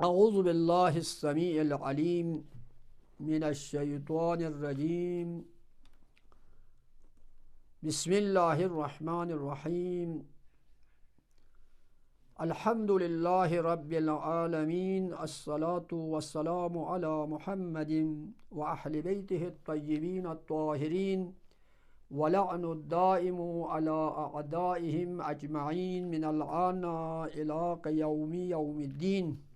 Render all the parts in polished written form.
أعوذ بالله السميع العليم من الشيطان الرجيم. بسم الله الرحمن الرحيم. الحمد لله رب العالمين، الصلاة والسلام على محمد وأهل بيته الطيبين الطاهرين، ولعن الدائم على أعدائهم أجمعين من الآن إلى يوم الدين.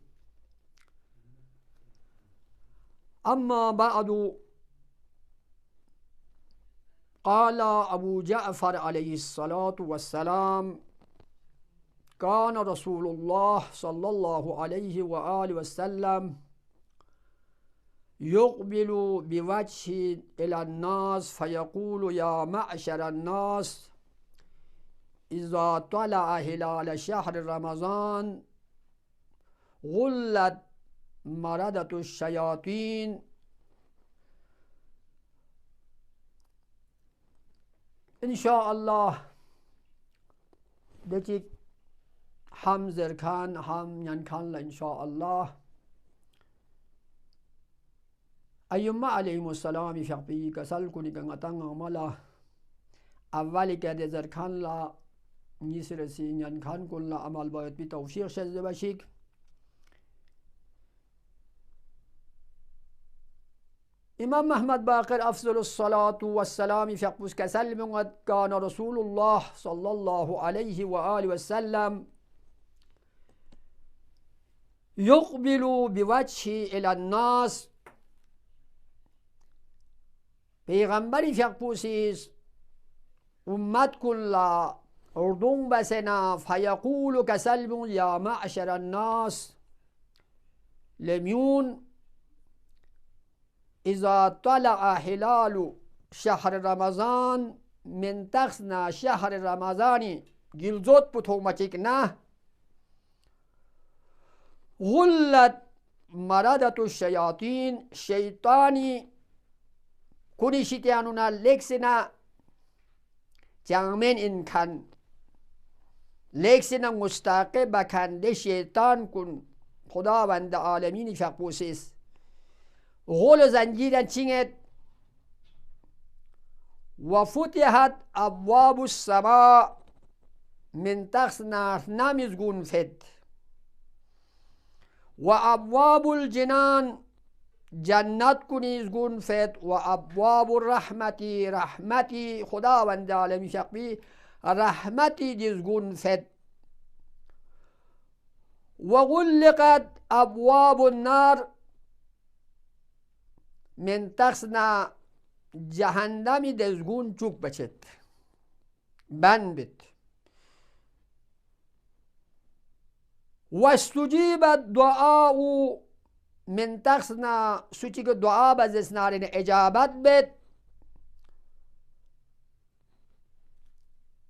أما بعد، قال أبو جعفر عليه الصلاة والسلام: كان رسول الله صلى الله عليه وآله وسلم يقبل بوجهه إلى الناس فيقول: يا معشر الناس، إذا طلع هلال شهر رمضان غلت مردة الشياطين. إن شاء الله دكي هم زركان هم ينكان إن شاء الله. أيما عليهم السلام في كسل كوني كنغتان عملا أولي كده زركان لا نيسر سين ينكان كل عمل بايت بتوفيق شد بشيك. إمام محمد باقر أفضل الصلاة والسلام في قبس كسل من كان رسول الله صلى الله عليه وآله وسلم يقبل بوجهه إلى الناس. پیغمبری فقبوسیس امت كل اردون بسنا فيقول كسلب: يا معشر الناس، لميون إذا طلع هلال شهر رمضان من تخسنا شهر رمضان جلزوت بطومتكنا غلت مردة الشياطين. شيطاني كوني شيطاننا لكسنا جامن إن كان لكسنا مستقب كان دي شيطان كن خدا وند عالمين فقوسيس غول زنجيرا تشينت وفتحت أبواب السماء من تخسنا نامزغون فد وأبواب الجنان جنت کنیزگون فت و ابواب رحمتی خداوند عالمی شقبی رحمتی دیزگون فت و غلقت ابواب النار من تخسنا جهنمی دیزگون چوک بچت بند بت و استجیبت دعاء من تخسنا سوچی که دعا بزسنارین اجابت بد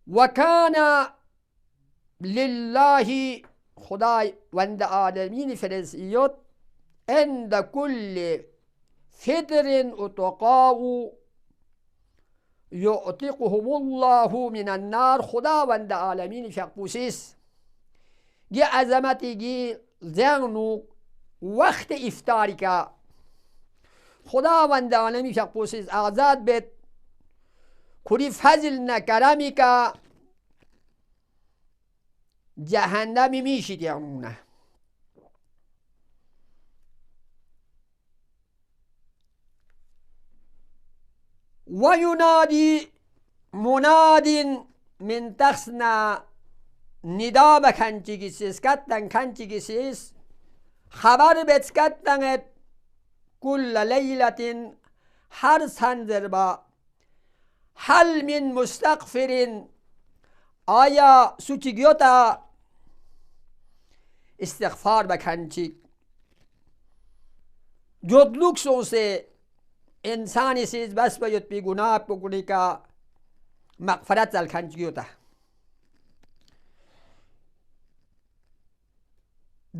وكان لله خدای وند آدمین فرسیوت عند كل فطر اتقاء يعتقهم الله من النار. خدا وند عالمین شقبوسیس گی عظمتی گی زنو وقت افطاری که خداوند عالمی شقبوسیز آزاد بید کلی فضل نکرمی که جهنمی میشید یمونه. و ینادی مناد من تخسنا ندا بکنچیگیسیس کتن کنچیگیسیس خبر بتسکتنت كل ليلة هر سنزربا هل من مستغفر آیا سوچیگیوتا استغفار بکنچی جدلوک سوسه انسانی سیز بس باید بی گناه بکنی که مغفرت زل کنچیگیوتا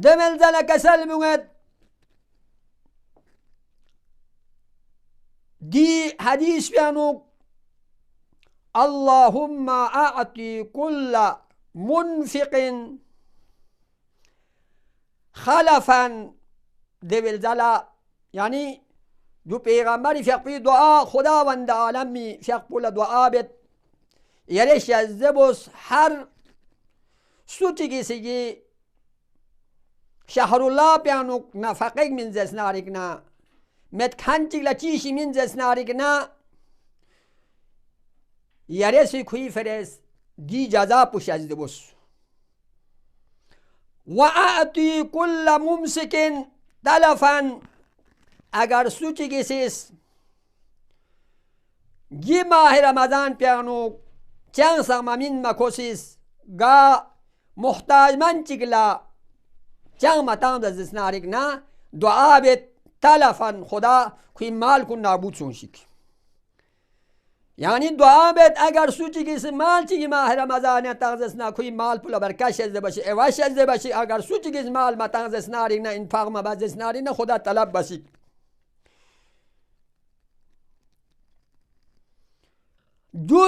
دمل زل کسل مونت دي حديث بيانو: اللهم أعطي كل منفق خلفا دبل زلا يعني دو پیغمبری فیق پی دعا خداوند عالمی فیق پول دعا بید یریش از زبوس هر سوتی گیسی شهر الله پیانو نفقه من زسناریکنا مت کنچیگ لچیشی من زسناریکنا یریسی کوی فرس دی جزا پوش از زبوس و اعطی کل ممسکن تلفا اگر سوچی گیسیس گی ماه رمضان پیانو چند سامامین مکوسیس گا محتاج من چگلا چند مطام دست نارک نا دعا بیت تلفن خدا کوئی مال کن نابود سونشک یعنی دعا بیت اگر سوچی گیس مال چگی ماه رمضان تغزس نا کوئی مال پولا برکش شده باشه اواش شده باشه اگر سوچی گیس مال ما تغزس نارک نا انفاق ما بزس نارک نا خدا طلب باشه جو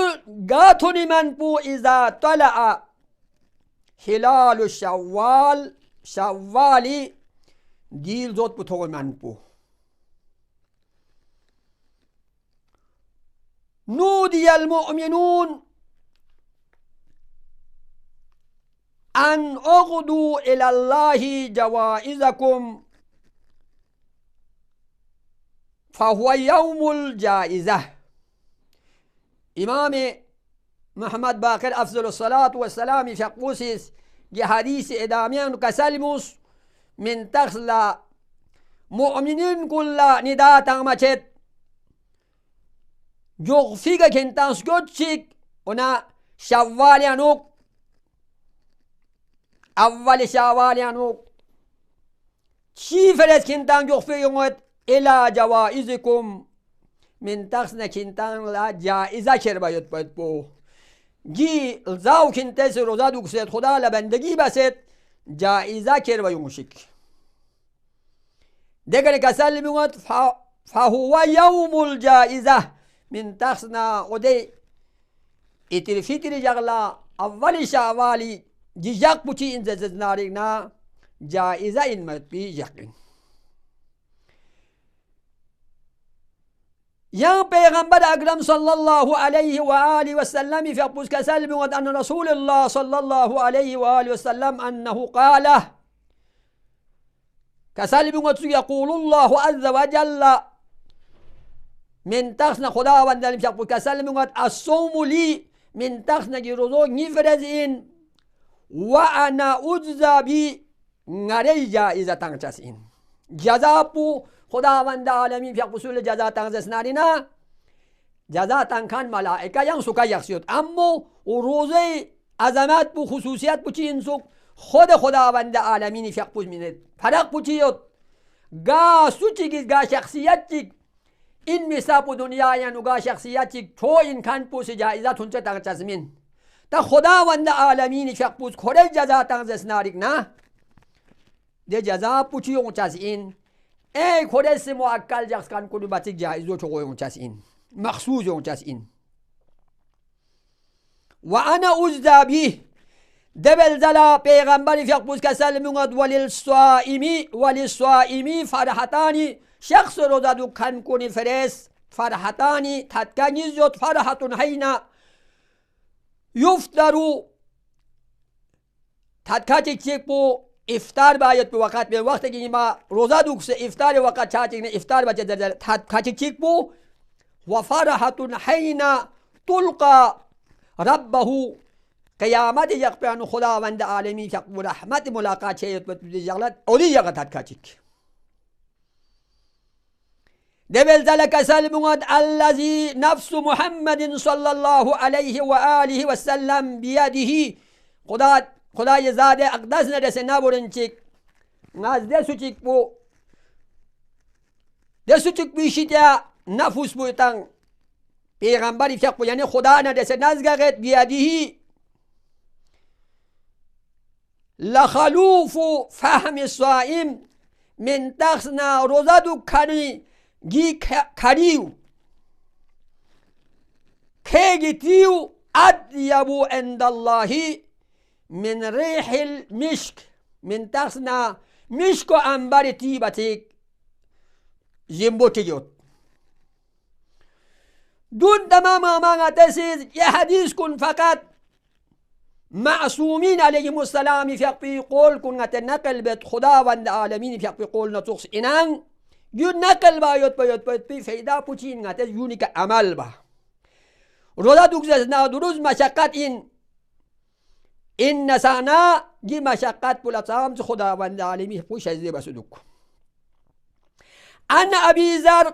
گاتونی من پو اذا طلع هلال شوالی دیل زود بطول من پو نودي المؤمنون أن أغدوا إلى الله جوائزكم فهو يوم الجائزة امام محمد باقر افضل الصلاة والسلام في قوسيس حديث اداميان كسلموس من تخلى مؤمنين كل نداء تغمچت جغفيك كنتانس جوتشيك ونا شواليانوك اول شواليانوك شيفرت كنتان جغفيك الى جوائزكم من تخسنا كنتان لا جائزة كربايت باید بو جي الزاو كنتس روزا دوكسيت خدا لبندگی بسيت جائزة كربايوشك دقل كسل بيوت فهو يوم الجائزة من تخسنا ودي اترفيتر جغلا اول شعوالي جيجاق بوچي انزز نارينا جائزة انمت بي جاقين يا پیغمبر اکرم صلی الله علیه و آله و سلم في ابوس كسلم أن رسول الله صلى الله عليه وآله وسلم أنه قال كسلم يقول الله عز وجل من تخسن خدا وندلم في ابوس كسلم الصوم لي من تخسن جروزو نفرزين وأنا أجزى بي غري جائزة تنچسين جزاپو خداوند عالمی فی قصول جزا تنگزس نارینا جزا تنکان ملائکه ین سکا یخسیود اما روزه عظمت بو خصوصیت بو چی انسوک خداوند عالمین فی قصول مینید فرق بو چیود گا سوچی گیز گا شخصیت چیگ این مساپ دنیا ینو گا شخصیت چیگ تو این کن پوس جائزت هنچه تنگچسمین تا خداوند عالمین فی قصول کره جزا تنگزس ناریک نه ده جزا پو چی اونچس این ای کورس موکل جخص کن کنو بچه جایزو چو قوی اونچس این مخصوص اونچس این و انا اجزا بیه دبل زلا پیغمبر فیقبوز کسل منگد وللصائمی فرحتانی شخص رو دادو کن کنی فرس فرحتانی تدکنی زد فرحتون حینا یفترو تدکتی چک بو افطار باید به وقت به وقتی که ما روزه دوکسه افطار وقت چاچی نه افطار بچه در کاچی چیک بو و فرحتون حین تلقا ربه قیامت یک پیانو خداوند عالمی که رحمت ملاقات شیط بده جلت اولی یک کاچیک دبل ذلك سلمت الذي نفس محمد صلى الله عليه وآله وسلم بيده خدای زاده اقدس نرسه نبورن چیک ناز دسو چیک بو دسو چیک بیشیده نفوس بویتن پیغمبری فیق بو یعنی خدا نرسه نزگرد بیادیهی لخلوف فهم الصائم من تخسنا روزادو کنی گی کریو که گیتیو ادیبو عند الله من ريح المشك من تخسنا مشک و عنبر طیبتک زنبوتیوت دون تمام ما تسيز يا حديث كن فقط معصومين عليهم السلام في قول كن نقل بيت خدا وند عالمين في قول نتوخس إنان يون نقل بايوت بي فيدا بوتين نتز يونيك عمل با رودا دوكزز نا دروز مشقت إن نسانا جي مشقت بولا سام خدا وند عالمين بوش هزي بسدوك أن أبي ذر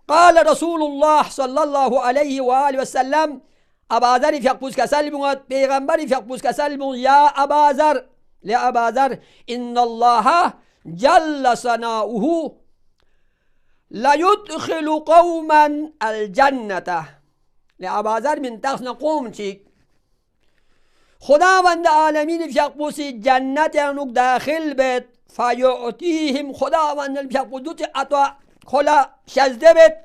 قال رسول الله صلى الله عليه وآله وسلم أبا ذر فيقبوس كسلم بيغمبر فيقبوس كسلم يا أبا ذر لأبا ذر إن الله جل ثناؤه لا يدخل قوما الجنة لأبا ذر من تخنا قوم تيك خداوند عالمين فيقبوس جنة ينوك داخل بيت فيعطيهم خداوند فيقبوس أطوى خلا شزدبت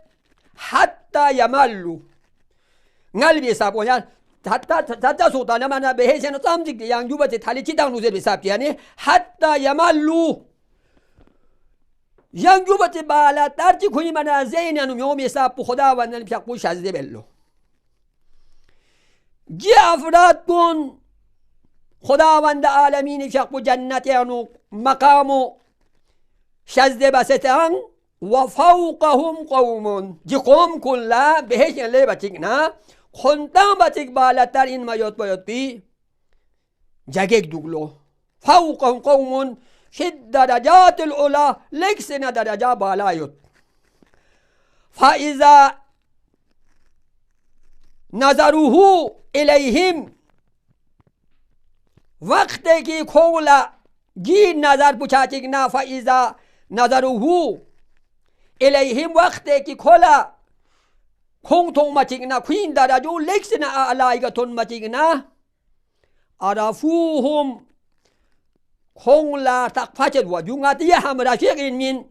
حتى يملوا قلبي سابو يعني حتى سلطان منا بهيش أنا تامجك يعني جوبة تالي كده نوزل بسابت يعني حتى يملوا يعني جوبة بالا تارتي كوني منا زين يعني يوم يساب خدا وانا بيحكوا شزدبلو جي أفراد كون خدا وانا عالمين بيحكوا جنة يعني مقامو شزدبستان وفوقهم قوم جي قوم كلا بهيش اللي باتيكنا خنتان باتيك بالاتر إن ما يوت بي جاكيك دوغلو فوقهم قوم في الدرجات الأولى لكسنا درجة بالايوت فإذا نظروه إليهم وقت کی کولا جی نظر بچاتیکنا فإذا نظروه إليهم وقت کی کولا كونتم ماتيكنا كوين درجو لكسنا ألايغتون ماتيكنا عرفوهم كون لا تقفجد وجونغاتي هم رفيقين من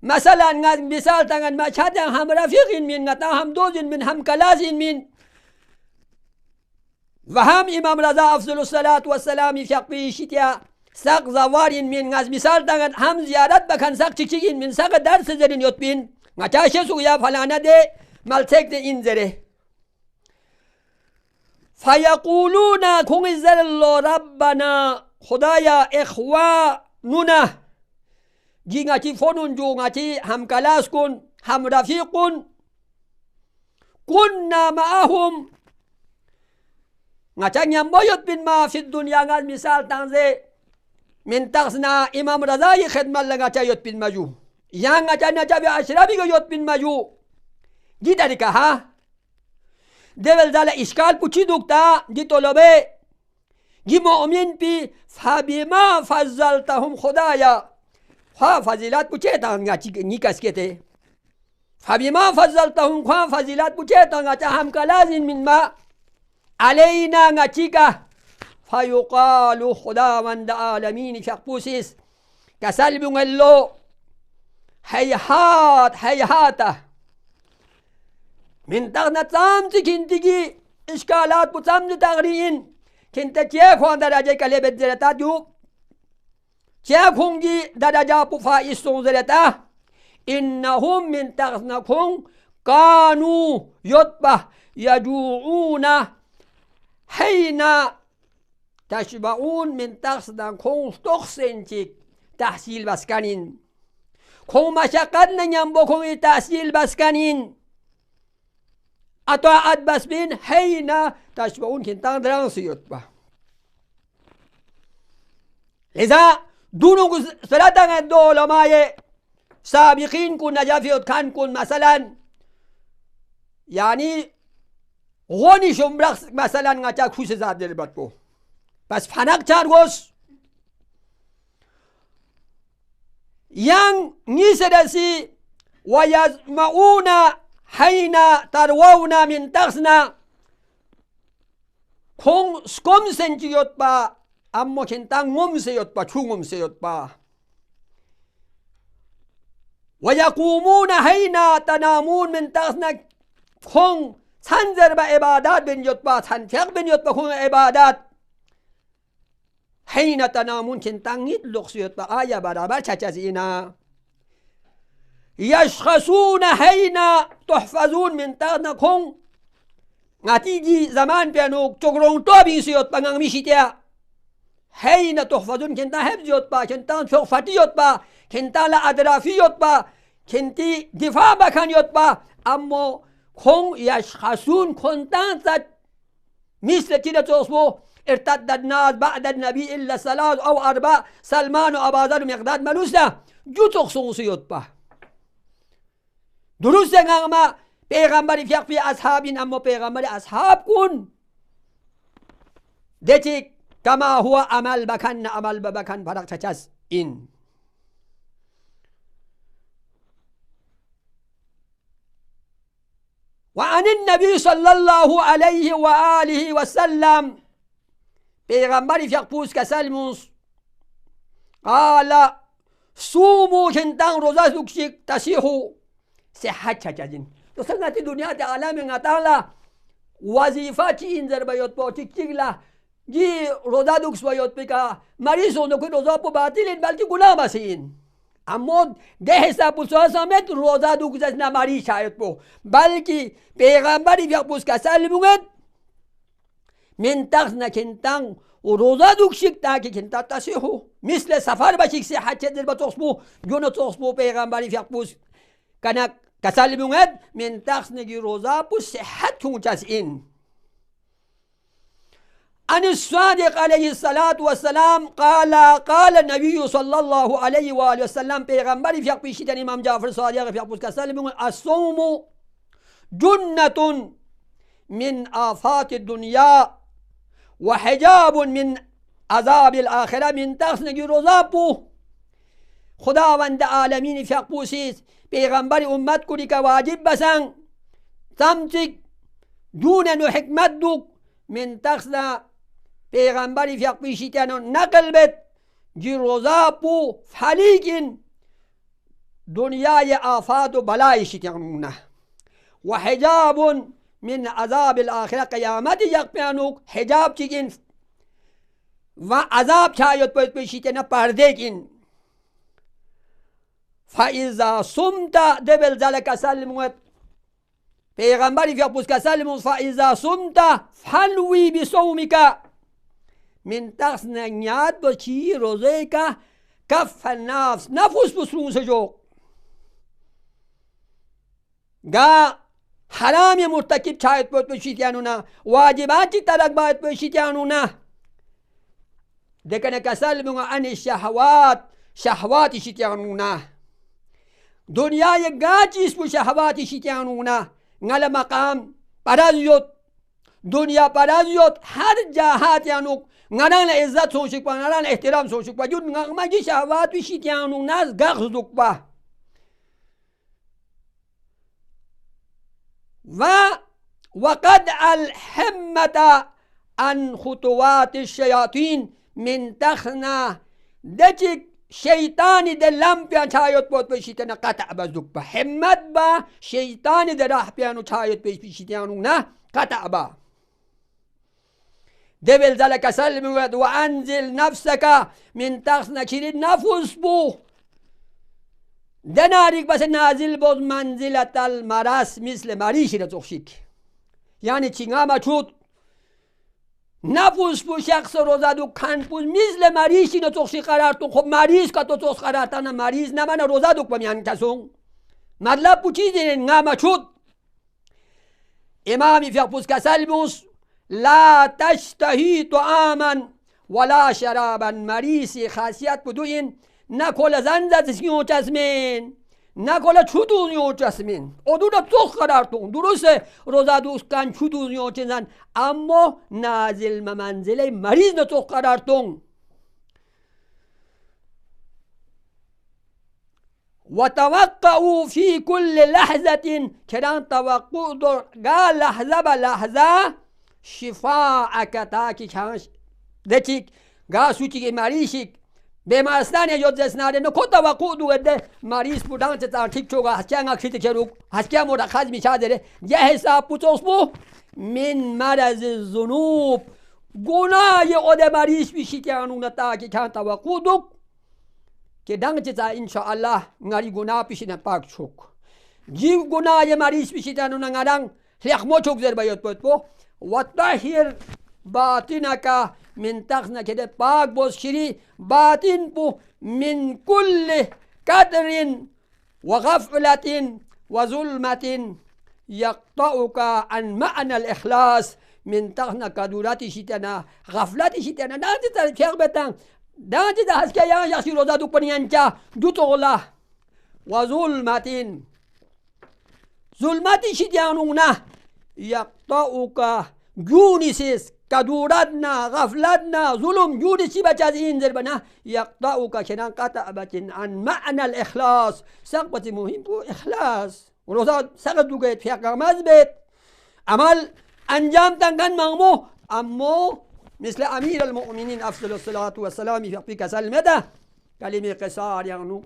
مثلا مثال تنغن ما شادن هم رفيقين من نتا هم دوزين من هم كلازين من وهم إمام رضا أفضل الصلاة والسلام في شتيا ساق زوارين من مثال تنغن هم زيارت بكن ساق تشيكين من ساق درس زرين يتبين نتاشي سويا فلانا دي مالتك دي انزره فيقولون كون زر الله ربنا خدايا إخواننا جيغاتي فونون جوغاتي هم كلاس كن هم رفيق كنا معهم نتاك يمبويت بن ما في الدنيا غاز مثال تنزي من تغسنا إمام رضاي خدمة لغاتا يت بن مجو yang aja بأشرابي يت بن مجو جي داريكا ها دول دالا إشكال بوچي دوكتا جي طلبه جي مؤمن بي فبما فضلتهم خدايا ها فضيلات بوچه تانگا نيكاس كته فبما فضلتهم ها فضيلات بوچه تانگا هم كلازين من ما علينا نتيكا فيقال خدا من العالمين شخصيس كسلب اللو هيهات من تغنى تامت كنتكي إشكالات بتامت تغرين كنت تيكون درجة كلمة زرتا جو تيكون جي درجة بفائس زرتا إنهم من تغنى كانوا يطبح يجوعون حين تشبعون من تغنى تخسنتك تحصيل بسكنين كون مشاقتنا ينبو كون تحصيل بسكنين أطاعت بس بين حين تشبعون كنتان درانسي يطبع لذا دونو سلطان الدولة ماي سابقين كن نجافيوت كان كن مثلا يعني غني شمرخ مثلا نجا خوش زاد دربات بو بس فنق چارگوش yang نيسرسي ويزمعون حين تروون من تغسنا كون سكوم سنجي يطبع أمو كنتان ممسي يطبع چومسي يطبع ويقومون حين تنامون من تغسنا كون سنزر بعبادات بن يطبع سنفق بن يطبع كون عبادات حين تنامون كنتانيت لقصيت بآية برابر تشازينا يشخصون حين تحفظون من تانكم نتيجي زمان بيانوك تقرون طابي سيوت بانغ ميشيتيا حين تحفظون كنتا حفظ يوت كنتا تحفتي يوت كنتا لا أدرافي يوت كنتي دفاع بكان يوت أمو كون يشخصون كنتا مثل كده تصبو ارتد الناس بعد النبي إلا ثلاث أو أربع سلمان وأبا ذر مقداد ملوسنا جو تخصون سيوت درست ما پیغمبری فیق فی اصحابین اما پیغمبر اصحاب کن دیتی کما هو عمل بکن فرق تچس این وعن النبي صلى الله عليه وآله وسلم پیغمبری فیق پوس کسلموس قال صوموا كنتان روزا سوكشيك تسيحوا صحت چاچاجين تو سنگاتی دنیا تے عالم ngataala وظیفہ چی انزر بیوت پو چکلا جی روزا دوکس بیوت پکا مریض ہونے کوئی روزا پو باطل ان بلکہ گناہ مسین اما دے حساب پوسوا سمیت روزا دوکس نہ ماری شاید پو بلکہ پیغمبری فیقبوس کا سلمونت من تخنا کنتان روزا دوکشک تاکہ کنتا تسیحو مثل سفر بشک صحت چدر بتوسبو جون توسبو پیغمبری فیقبوس کنک كسلمونت من تخنجي روزا بصحتهم جزئين عن الصادق عليه الصلاة والسلام قال النبي صلى الله عليه وآله وسلم پیغمبر فيق بيشتن امام جعفر صادق فيق بس كسلمون الصوم جنة من آفات الدنيا وحجاب من عذاب الآخرة من تخنجي روزا بو خداوند عالمین فیق بوسیز پیغمبر امت کنی که واجب بسن تمسک دون و حکمت دوک من تخصنا پیغمبر فیق بیشیتانو نقل بد جی روزا پو فلیکن دنیای آفات و بلای شیتانونه و حجاب من عذاب الاخره قیامت یک پیانوک حجاب چیگین و عذاب چایت پویت بیشیتانا پرده کن فإذا صمت دبل ذلك سلمت پیغمبری فیق بوس که سلمت فإذا صمت فنوی بصومك من تخص نیاد بچی روزه که کف النفس نفس بسرون سجو گا حرام مرتکب چایت بود بشیتیانونا واجباتی ترک باید بشیتیانونا دکنه که سلمت عن الشهوات شهوات شیتیانونا دنیای گاچیس پو شهواتی شیطانونا نل مقام پرازیوت دنیا پرازیوت هر جاهات یانوک نران عزت سوشک با نران احترام سوشک با جون نغمگی شهواتی شیطانونا گخز دوک با وقد الحمت عن خطوات الشیاطین من تخنا دچک شیطانی در لم پیان چایت بود بشیتن قطع بزدوک با همت با شیطانی در راه پیانو چایت بشیتنو نه قطع با دبل ذلك سلم و انزل نفسك من تخص نچیری نفس بو دناریک بس نازل بود منزلت المرس مثل مریشی رزخشیک یعنی چینگاما چود نفس بو شخص روزا دو کن پوز مثل مریضی نتوخشی قرار تون خب مریض که تو توخ قرار تن مریض نمانه روزا دو بمیان کسون مطلب بو چیزی نگامه چود امامی فیق پوز کسل بوس لا تشتهی طعاما ولا شرابا مریضی خاصیت بدو این نکل زنزت سیون چسمین نکل چودونیو چسمین او دو توخ قرار تون درسته روزا دوست کن چودونیو چنزن اما نازل منزل مریض نتوخ قرار تون و توقعوا فی کل لحظة کران توقع در قال لحظه با لحظه شفاعک تاکی چانش دچیک گا سوچی که مریضی بیمارستان یا جسناره نکو توقع دوده مریض بودن چه تیک چوگا هسکیان اکشیت چروک هسکیان مرخص میشه داره یه حساب پوتوس بو من مرض الذنوب گناه خود مریش بیشید یانون تا که کان توقع دوک که دنگ چیزا انشاءالله نگاری گناه پیشید پاک چوک جیو گناه مریش بیشید یانون نگارن لخمو چوک زر باید بود بو و طهیر باطنک من تخنا که پاک بوز شری باطن بو من کل قدر و غفلت و ظلمت يقطعك عن معنى الإخلاص من تغنى كدورات شيتنا غفلات شيتنا دانت تركيغ بتان دانت هسكا يا يخشي روزا دوك بنيانجا دوتو الله وظلمة ظلمات شيتانونا يقطعك جونسيس كدوراتنا غفلتنا ظلم جونسي بجازين زربنا يقطعك شنان قطع بتن عن معنى الإخلاص سقبت مهم إخلاص روزا سقط دوگه پیغمبر بیت عمل انجام تنگن مغمو امو مثل امیر المؤمنین افضل الصلاة والسلام في کسل مده کلمه قصار یعنوک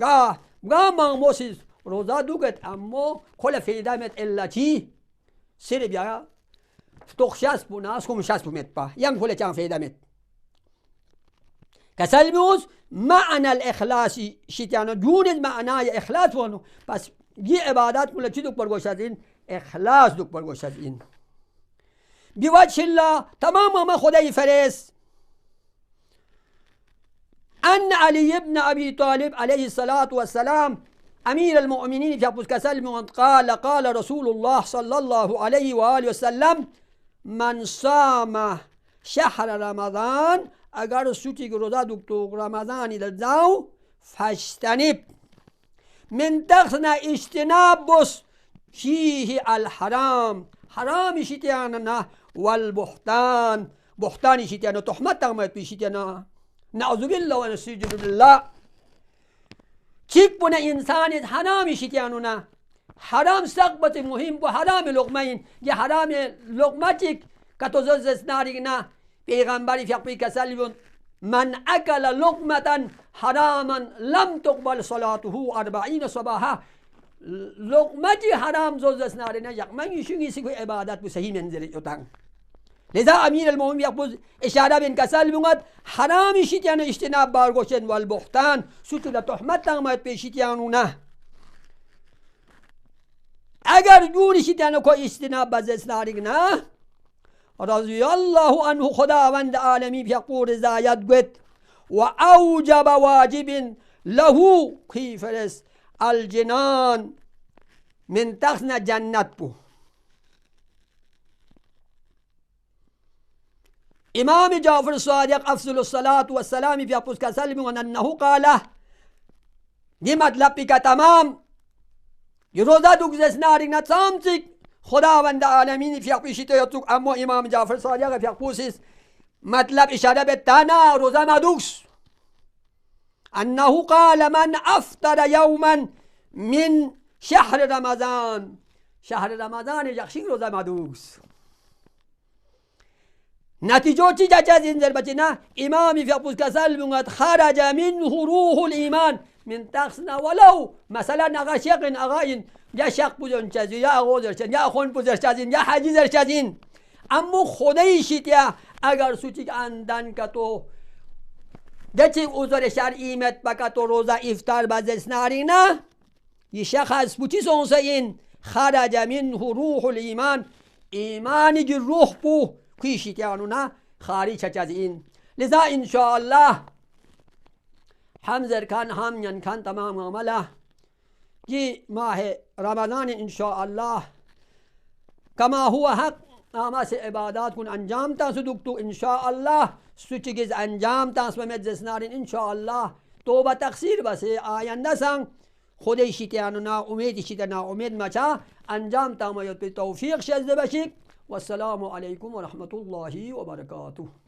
گاه مغمو سیز روزا دوگه امو کل فیده مت الا چی سر بیا تخشاس بوناس کم شاس بومت با یم کل چان فیده مت کسل میوز معنى الإخلاص شیطان دون معنای اخلاص ونو پس یہ عبادات کو لچی دوک پر گوشتین اخلاص دوک پر گوشتین بوجه الله تمام ما خدای فرس ان علی ابن ابي طالب عليه الصلاة والسلام امیر المؤمنین في ابوس كسل قال رسول الله صلى الله عليه وآله وسلم من صام شهر رمضان اگر سوچی که روزا دوک تو رمضانی داو فاجتنب من تخنا اجتناب بس فيه الحرام حرام شتيانا والبهتان بهتان شتيانا تحمت تغمت بشتيانا نعوذ بالله ونستعيذ بالله چیک بنا انسان حرام شتيانا حرام سقبت مهم بو حرام لقمين يا حرام لقمتك كتوزز نارينا پیغمبری فقبی کسلی من اکل لقمة حراما لم تقبل صلاته 40 صباحا لقمتی حرام زوزس نارنا یک من یشونی سکو عبادت بو صحیح منزل یوتان لذا امیر المؤمنین یقول اشاره بین کسل بونگد حرامی شیطان اجتناب بارگوشن والبهتان سوچو تحمت تغمت پیشیتیانونه اگر جوری شیطان کو اجتناب بزس نارنا رضی الله عنه خداوند عالمی یقول زاید گوت و اوجب واجب له کیفرس الجنان من تخن جنت بو امام جعفر صادق افضل الصلاة والسلام في ابوس كسلم انه قال یہ مطلب کا تمام یہ روزہ دوگزس نارنگ نتسامتک خداوند عالمین فی اقبیشی تیتوک اما امام جعفر صادق فی اقبوسیس مطلب اشاره به تانا روزه مدوکس انه قال من افطر یوما من شهر رمضان شهر رمضان یخشی روزه مدوکس نتیجه چی جاچه زنزر بچه نه امامی فی اقبوس کسل بونگد خرج منه روح الایمان من تخصنا ولو مثلا اغا شیقین اغاین یا شق بودن چازین یا آغوزر یا خون بودر چازین یا حجیزر چازین اما خودی شیطیا اگر سوچی اندن که تو دچی اوزر شرعیمت بکا تو روزا افطار بزس نارینا یه شخص بوچی سونسه این خرج منه روح الایمان ایمانی جی روح بو کی شیطیانو نا خارج چازین لذا انشاءالله حمزر کن هم ین کن تمام عمله یہ ماہ رمضان انشاءاللہ کما ہوا حق آما سے عبادات کن انجام تا سدکتو انشاءاللہ سچگز انجام تا سمت زسنارین انشاءاللہ توبہ تقصیر بسے آینده سنگ خودی شیطانو نا امید شیطانا امید مچا انجام تا میت توفیق شزده بشک والسلام علیکم ورحمت اللہ وبرکاتہ.